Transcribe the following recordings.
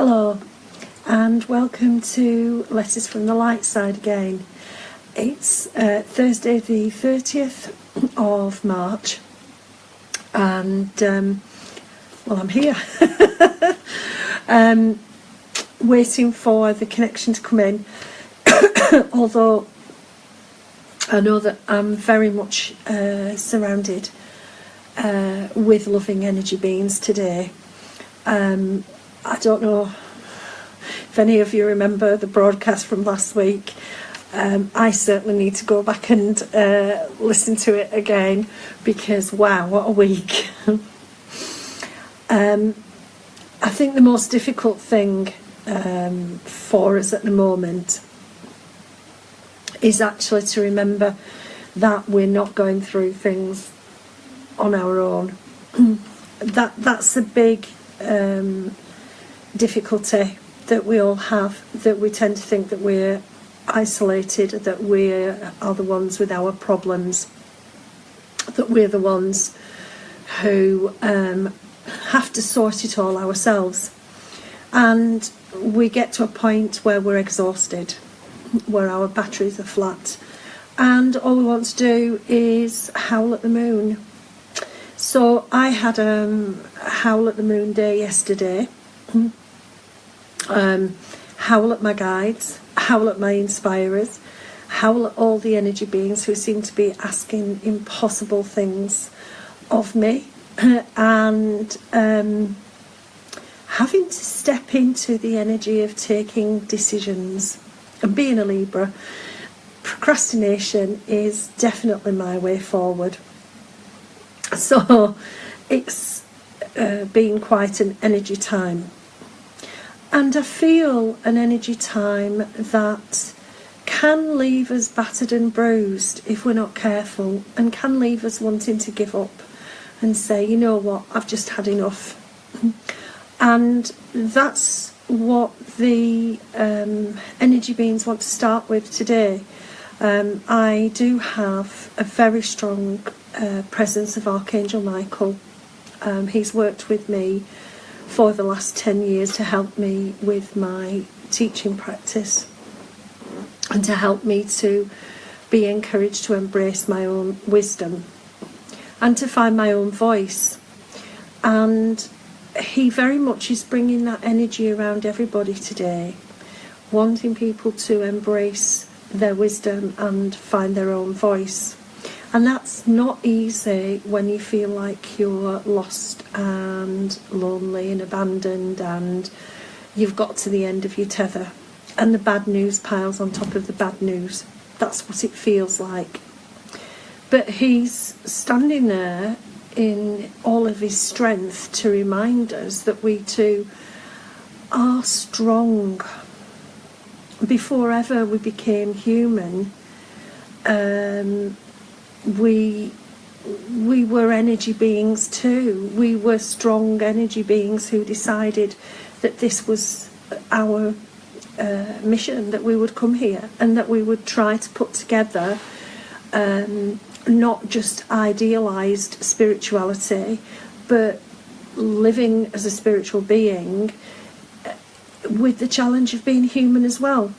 Hello and welcome to Letters from the Light Side again. It's Thursday the 30th of March and well, I'm here waiting for the connection to come in, although I know that I'm very much surrounded with loving energy beings today. I don't know if any of you remember the broadcast from last week. I certainly need to go back and listen to it again because wow, what a week. I think the most difficult thing for us at the moment is actually to remember that we're not going through things on our own. That's a big difficulty that we all have, that we tend to think that we're isolated, that we are the ones with our problems, that we're the ones who have to sort it all ourselves. And we get to a point where we're exhausted, where our batteries are flat, and all we want to do is howl at the moon. So I had a howl at the moon day yesterday. Howl at my guides, howl at my inspirers, howl at all the energy beings who seem to be asking impossible things of me, and having to step into the energy of taking decisions. And being a Libra, procrastination is definitely my way forward. So it's been quite an energy time. And I feel an energy time that can leave us battered and bruised if we're not careful, and can leave us wanting to give up and say, you know what, I've just had enough. And that's what the energy beings want to start with today. I do have a very strong presence of Archangel Michael. He's worked with me for the last 10 years to help me with my teaching practice and to help me to be encouraged to embrace my own wisdom and to find my own voice. And he very much is bringing that energy around everybody today, wanting people to embrace their wisdom and find their own voice. And that's not easy when you feel like you're lost and lonely and abandoned and you've got to the end of your tether and the bad news piles on top of the bad news. That's what it feels like. But he's standing there in all of his strength to remind us that we too are strong. Before ever we became human, we were energy beings too. We were strong energy beings who decided that this was our mission, that we would come here and that we would try to put together not just idealized spirituality, but living as a spiritual being with the challenge of being human as well.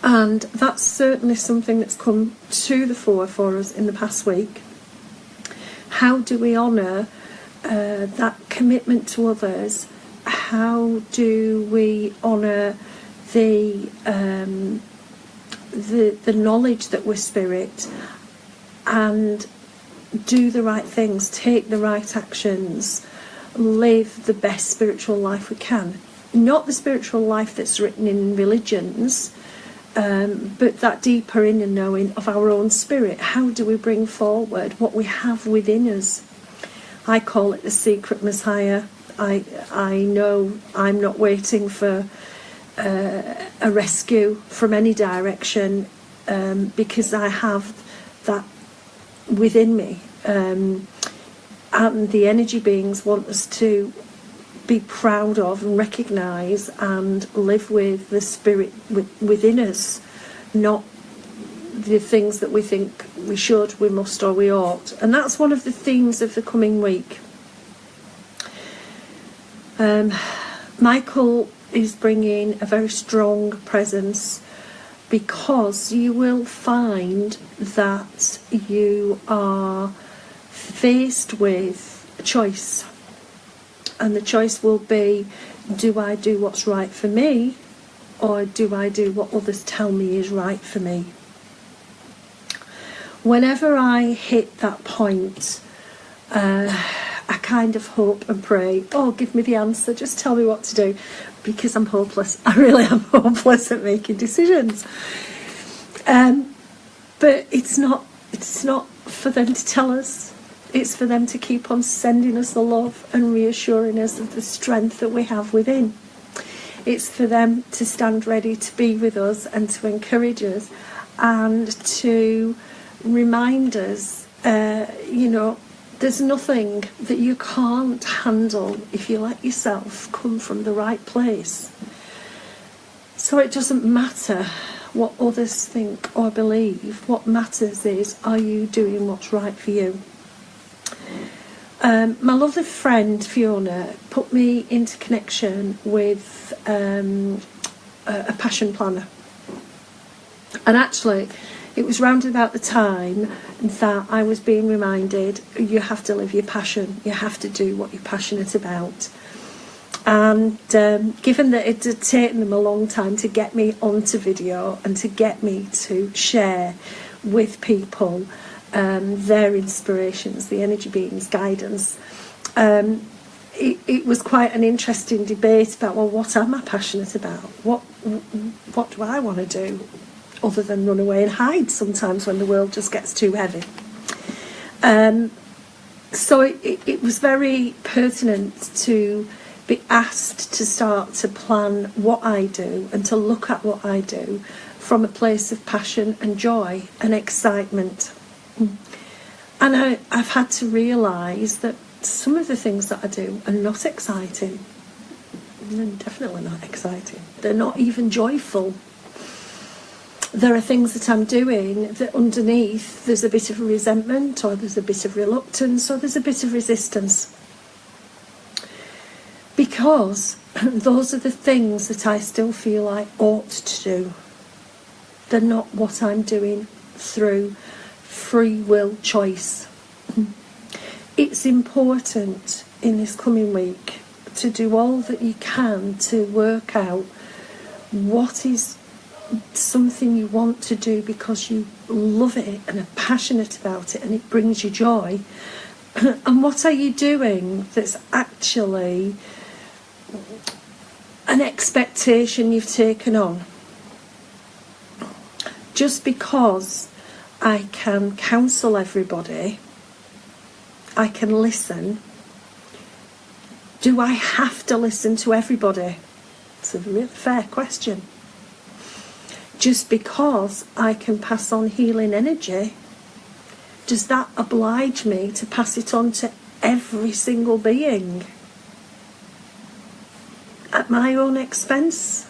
And that's certainly something that's come to the fore for us in the past week. How do we honour that commitment to others? How do we honour the knowledge that we're spirit and do the right things, take the right actions, live the best spiritual life we can? Not the spiritual life that's written in religions, but that deeper inner knowing of our own spirit. How do we bring forward what we have within us? I call it the secret Messiah. I know I'm not waiting for a rescue from any direction, because I have that within me, and the energy beings want us to be proud of and recognise and live with the spirit within us, not the things that we think we should, we must, or we ought. And that's one of the themes of the coming week. Michael is bringing a very strong presence, because you will find that you are faced with a choice. And the choice will be, do I do what's right for me, or do I do what others tell me is right for me? Whenever I hit that point, I kind of hope and pray, oh, give me the answer, just tell me what to do, because I'm hopeless. I really am hopeless at making decisions. But it's not for them to tell us. It's for them to keep on sending us the love and reassuring us of the strength that we have within. It's for them to stand ready to be with us and to encourage us and to remind us, there's nothing that you can't handle if you let yourself come from the right place. So it doesn't matter what others think or believe. What matters is, are you doing what's right for you? My lovely friend Fiona put me into connection with a passion planner. And actually, it was round about the time that I was being reminded, you have to live your passion, you have to do what you're passionate about. And given that it had taken them a long time to get me onto video and to get me to share with people their inspirations, the energy beings, guidance, it was quite an interesting debate about, well, what am I passionate about? What do I want to do? Other than run away and hide sometimes when the world just gets too heavy. So it was very pertinent to be asked to start to plan what I do and to look at what I do from a place of passion and joy and excitement. And I've had to realise that some of the things that I do are not exciting. They're definitely not exciting. They're not even joyful. There are things that I'm doing that underneath there's a bit of resentment, or there's a bit of reluctance, or there's a bit of resistance. Because those are the things that I still feel I ought to do. They're not what I'm doing through free will choice. It's important in this coming week to do all that you can to work out what is something you want to do because you love it and are passionate about it and it brings you joy, and what are you doing that's actually an expectation you've taken on. Just because I can counsel everybody, I can listen, do I have to listen to everybody? It's a really fair question. Just because I can pass on healing energy, does that oblige me to pass it on to every single being at my own expense?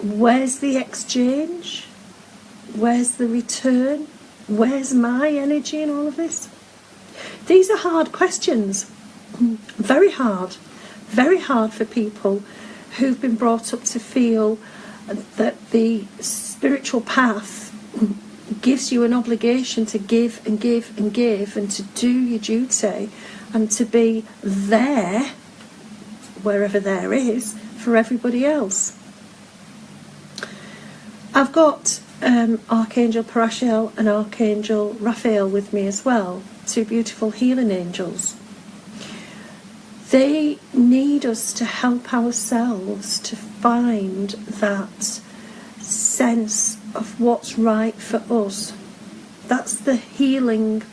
Where's the exchange? Where's the return? Where's my energy in all of this? These are hard questions. Very hard for people who've been brought up to feel that the spiritual path gives you an obligation to give and give and give, and to do your duty and to be there, wherever there is, for everybody else. I've got Archangel Parachiel and Archangel Raphael with me as well, two beautiful healing angels. They need us to help ourselves to find that sense of what's right for us. That's the healing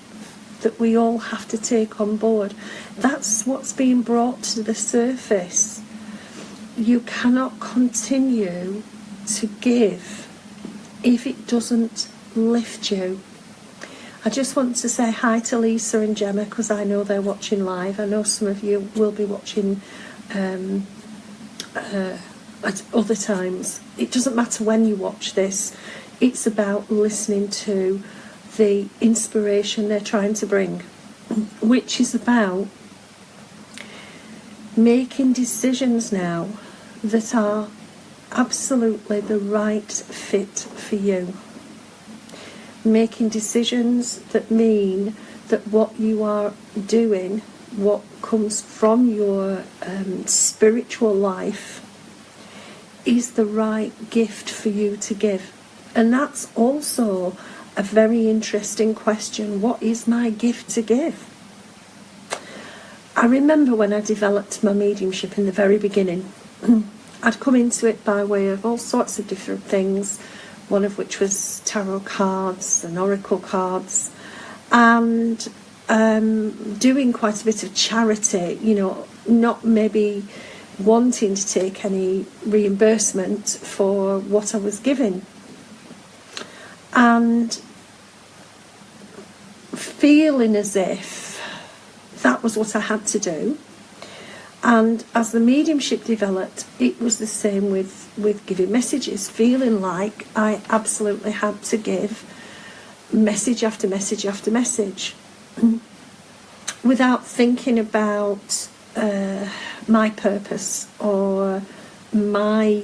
that we all have to take on board. That's what's being brought to the surface. You cannot continue to give if it doesn't lift you. I just want to say hi to Lisa and Gemma, because I know they're watching live. I know some of you will be watching at other times. It doesn't matter when you watch this. It's about listening to the inspiration they're trying to bring, which is about making decisions now that are absolutely the right fit for you. Making decisions that mean that what you are doing, what comes from your spiritual life, is the right gift for you to give. And that's also a very interesting question. What is my gift to give? I remember when I developed my mediumship in the very beginning, I'd come into it by way of all sorts of different things, one of which was tarot cards and oracle cards, and doing quite a bit of charity, you know, not maybe wanting to take any reimbursement for what I was given, and feeling as if that was what I had to do. And as the mediumship developed, it was the same with giving messages, feeling like I absolutely had to give message after message after message without thinking about my purpose or my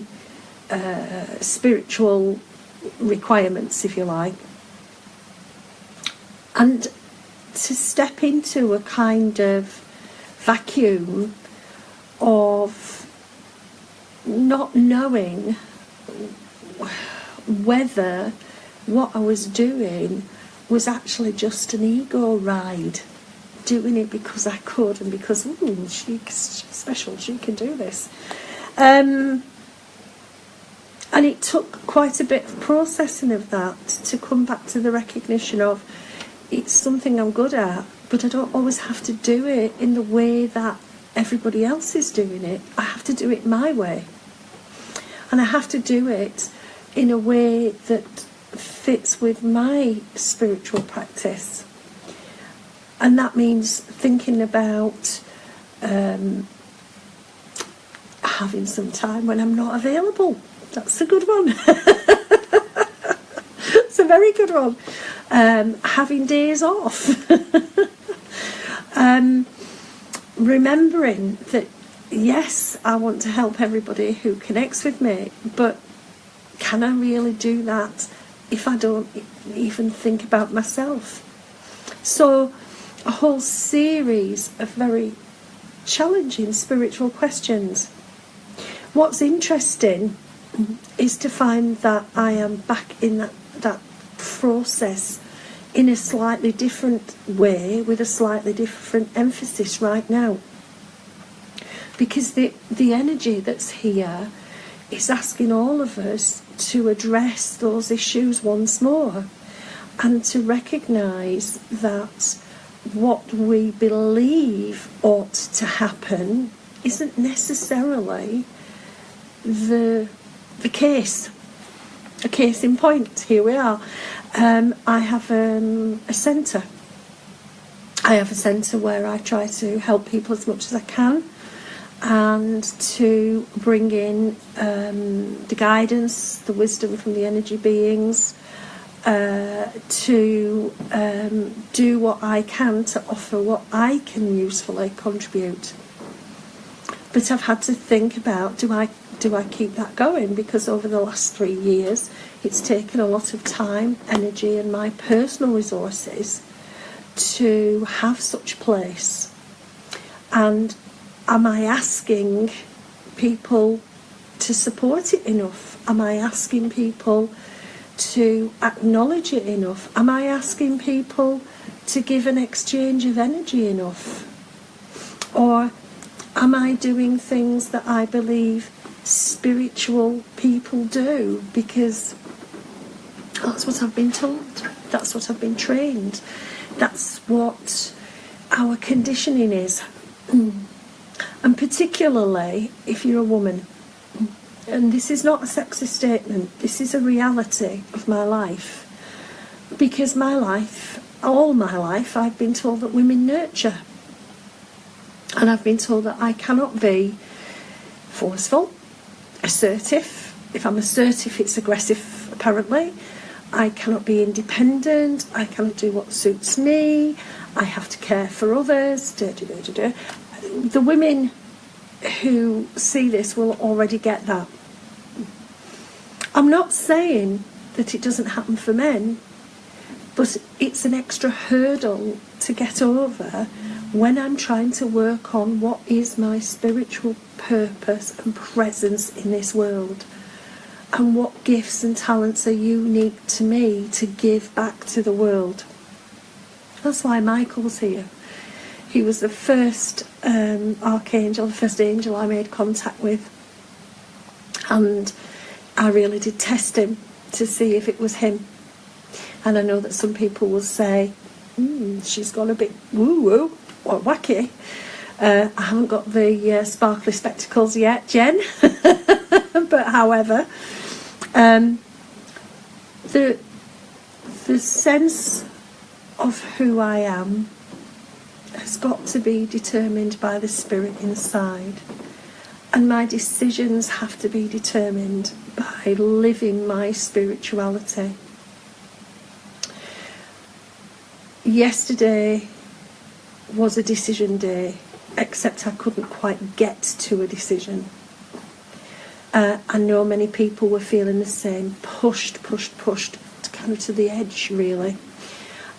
spiritual requirements, if you like. And to step into a kind of vacuum of not knowing whether what I was doing was actually just an ego ride, doing it because I could and because she's special, she can do this. And it took quite a bit of processing of that to come back to the recognition of it's something I'm good at, but I don't always have to do it in the way that everybody else is doing it. I have to do it my way. And I have to do it in a way that fits with my spiritual practice. And that means thinking about having some time when I'm not available. That's a good one. It's a very good one. Having days off. Remembering that, yes, I want to help everybody who connects with me, but can I really do that if I don't even think about myself? So a whole series of very challenging spiritual questions. What's interesting is to find that I am back in that process in a slightly different way, with a slightly different emphasis right now. Because the energy that's here is asking all of us to address those issues once more and to recognise that what we believe ought to happen isn't necessarily the case. A case in point, here we are. I have a centre. I have a centre where I try to help people as much as I can and to bring in the guidance, the wisdom from the energy beings, to do what I can to offer what I can usefully contribute. But I've had to think about, do I keep that going? Because over the last 3 years, it's taken a lot of time, energy, and my personal resources to have such place. And am I asking people to support it enough? Am I asking people to acknowledge it enough? Am I asking people to give an exchange of energy enough? Or am I doing things that I believe spiritual people do because that's what I've been told, that's what I've been trained, that's what our conditioning is? And particularly if you're a woman, and this is not a sexist statement, this is a reality of my life, because my life, all my life, I've been told that women nurture, and I've been told that I cannot be forceful, assertive. If I'm assertive, it's aggressive, apparently. I cannot be independent. I cannot do what suits me. I have to care for others. The women who see this will already get that. I'm not saying that it doesn't happen for men, but it's an extra hurdle to get over when I'm trying to work on what is my spiritual purpose and presence in this world, and what gifts and talents are unique to me to give back to the world. That's why Michael's here. He was the first archangel, the first angel I made contact with, and I really did test him to see if it was him. And I know that some people will say, she's gone a bit woo-woo or wacky. I haven't got the sparkly spectacles yet, Jen. But however, the sense of who I am has got to be determined by the spirit inside. And my decisions have to be determined by living my spirituality. Yesterday was a decision day, except I couldn't quite get to a decision. I know many people were feeling the same, pushed kind of to the edge, really.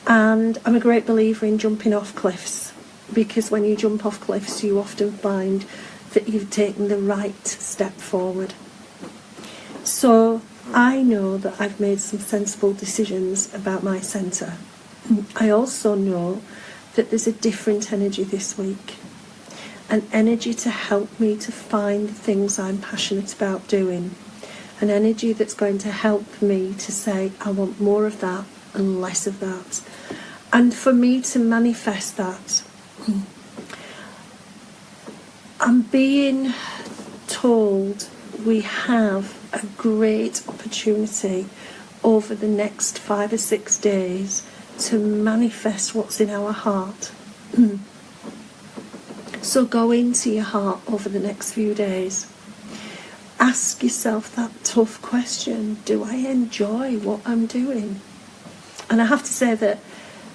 And I'm a great believer in jumping off cliffs, because when you jump off cliffs you often find that you've taken the right step forward. So I know that I've made some sensible decisions about my centre. I also know that there's a different energy this week, an energy to help me to find the things I'm passionate about doing, an energy that's going to help me to say I want more of that and less of that, and for me to manifest that. I'm being told we have a great opportunity over the next 5 or 6 days to manifest what's in our heart. So go into your heart over the next few days. Ask yourself that tough question: do I enjoy what I'm doing? And I have to say that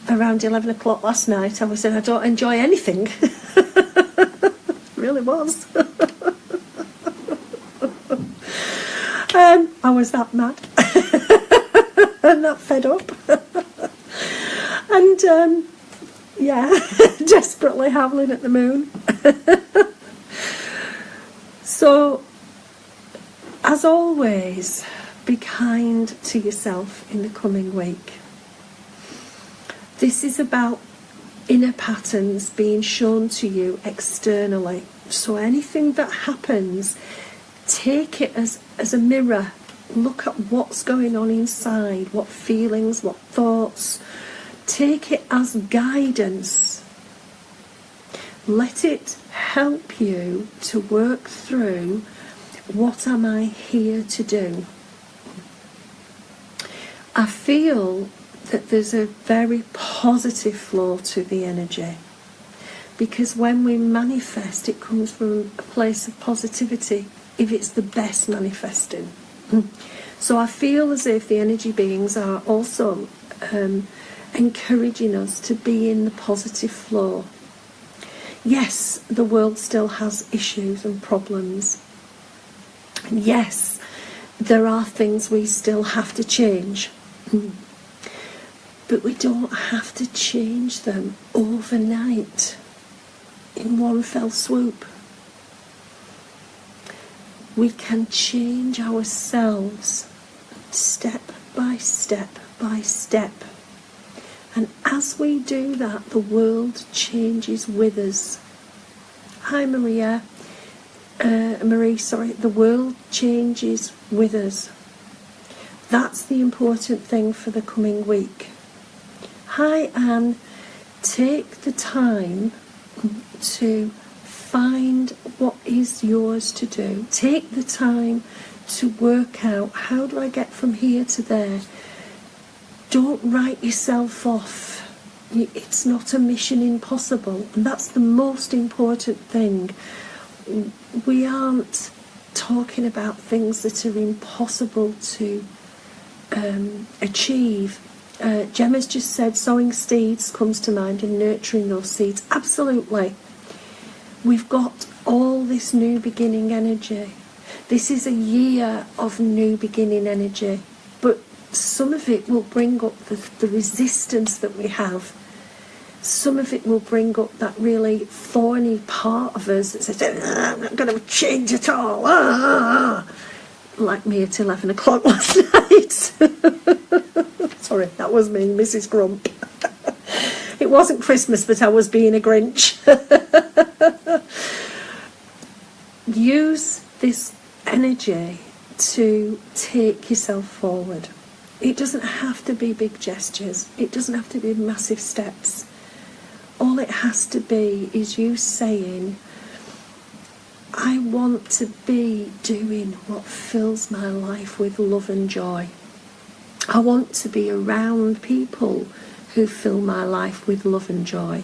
around 11 o'clock last night I was saying I don't enjoy anything. Really was. I was that mad and that fed up. And desperately howling at the moon. So, as always, be kind to yourself in the coming week. This is about inner patterns being shown to you externally. So anything that happens, take it as a mirror. Look at what's going on inside, what feelings, what thoughts. Take it as guidance. Let it help you to work through, what am I here to do? I feel that there's a very positive flow to the energy, because when we manifest, it comes from a place of positivity, if it's the best manifesting. So I feel as if the energy beings are also encouraging us to be in the positive flow. Yes, the world still has issues and problems. And yes, there are things we still have to change. But we don't have to change them overnight, in one fell swoop. We can change ourselves step by step by step. And as we do that, the world changes with us. Hi Marie, the world changes with us. That's the important thing for the coming week. Hi Anne, take the time to find what is yours to do. Take the time to work out, how do I get from here to there? Don't write yourself off. It's not a mission impossible, and that's the most important thing. We aren't talking about things that are impossible to achieve. Gemma's just said sowing seeds comes to mind, and nurturing those seeds. Absolutely. We've got all this new beginning energy. This is a year of new beginning energy, but some of it will bring up the resistance that we have. Some of it will bring up that really thorny part of us that says, I'm not going to change at all. Like me at 11 o'clock last night. Sorry, that was me, Mrs. Grump. It wasn't Christmas, but I was being a Grinch. Use this energy to take yourself forward. It doesn't have to be big gestures. It doesn't have to be massive steps. All it has to be is you saying, I want to be doing what fills my life with love and joy. I want to be around people who fill my life with love and joy.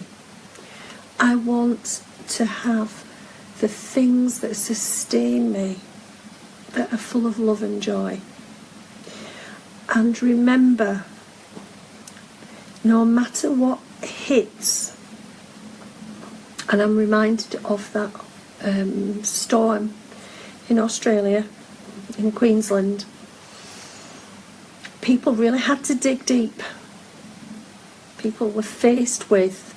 I want to have the things that sustain me that are full of love and joy. And remember, no matter what hits, and I'm reminded of that storm in Australia, in Queensland, people really had to dig deep. People were faced with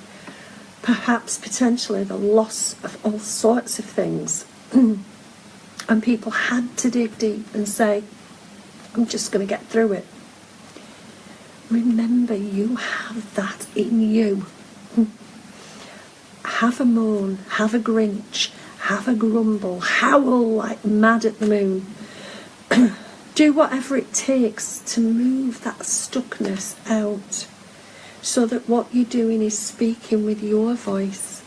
perhaps potentially the loss of all sorts of things. And people had to dig deep and say, I'm just going to get through it. Remember, you have that in you. Have a moan, have a Grinch, have a grumble, howl like mad at the moon. Do whatever it takes to move that stuckness out, so that what you're doing is speaking with your voice,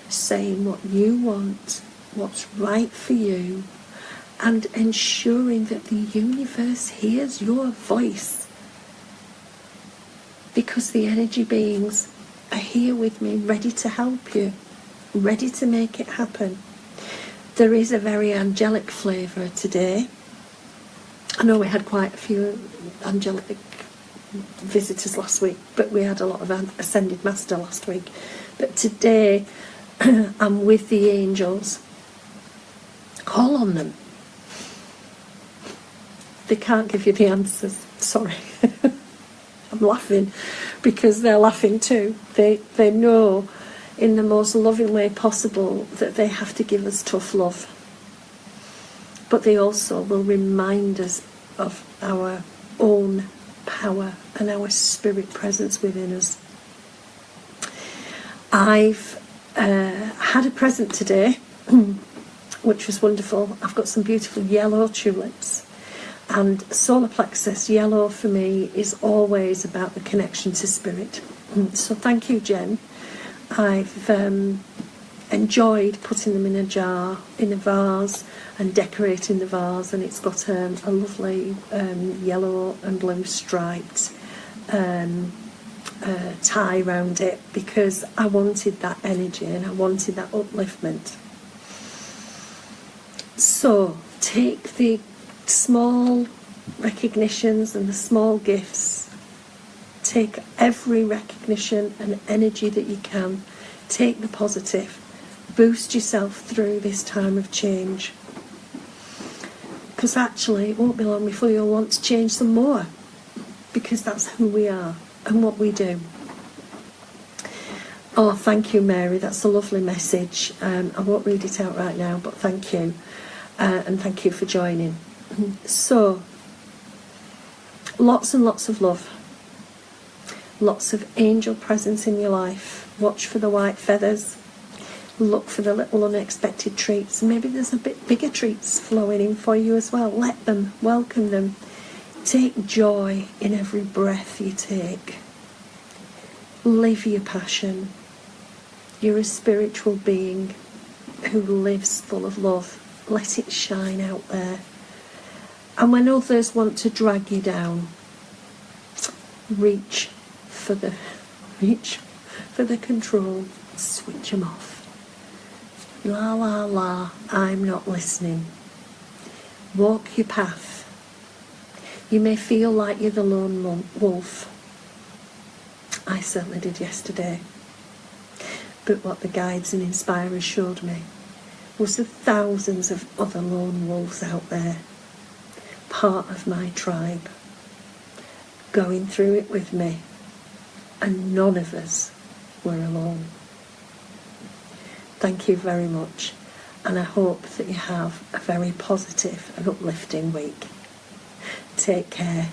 saying what you want, what's right for you, and ensuring that the universe hears your voice. Because the energy beings are here with me, ready to help you, ready to make it happen. There is a very angelic flavour today. I know we had quite a few angelic visitors last week, but we had a lot of Ascended Master last week. But today I'm with the angels. Call on them. They can't give you the answers, sorry. I'm laughing because they're laughing too. They know in the most loving way possible that they have to give us tough love. But they also will remind us of our own power and our spirit presence within us. I've had a present today, which was wonderful. I've got some beautiful yellow tulips. And solar plexus yellow for me is always about the connection to spirit. So thank you, Jen. I've enjoyed putting them in a jar, in a vase, and decorating the vase, and it's got a lovely yellow and blue striped tie around it, because I wanted that energy and I wanted that upliftment. So take the small recognitions and the small gifts. Take every recognition and energy that you can. Take the positive. Boost yourself through this time of change. Because actually it won't be long before you'll want to change some more. Because that's who we are and what we do. Oh, thank you, Mary. That's a lovely message. I won't read it out right now, but thank you. And thank you for joining. So, lots and lots of love. Lots of angel presence in your life. Watch for the white feathers. Look for the little unexpected treats. Maybe there's a bit bigger treats flowing in for you as well. Let them, welcome them. Take joy in every breath you take. Live your passion. You're a spiritual being who lives full of love. Let it shine out there. And when others want to drag you down, reach for the control. Switch them off. La la la, I'm not listening. Walk your path. You may feel like you're the lone wolf. I certainly did yesterday. But what the guides and inspirers showed me was the thousands of other lone wolves out there, part of my tribe, going through it with me, and none of us were alone. Thank you very much, and I hope that you have a very positive and uplifting week. Take care.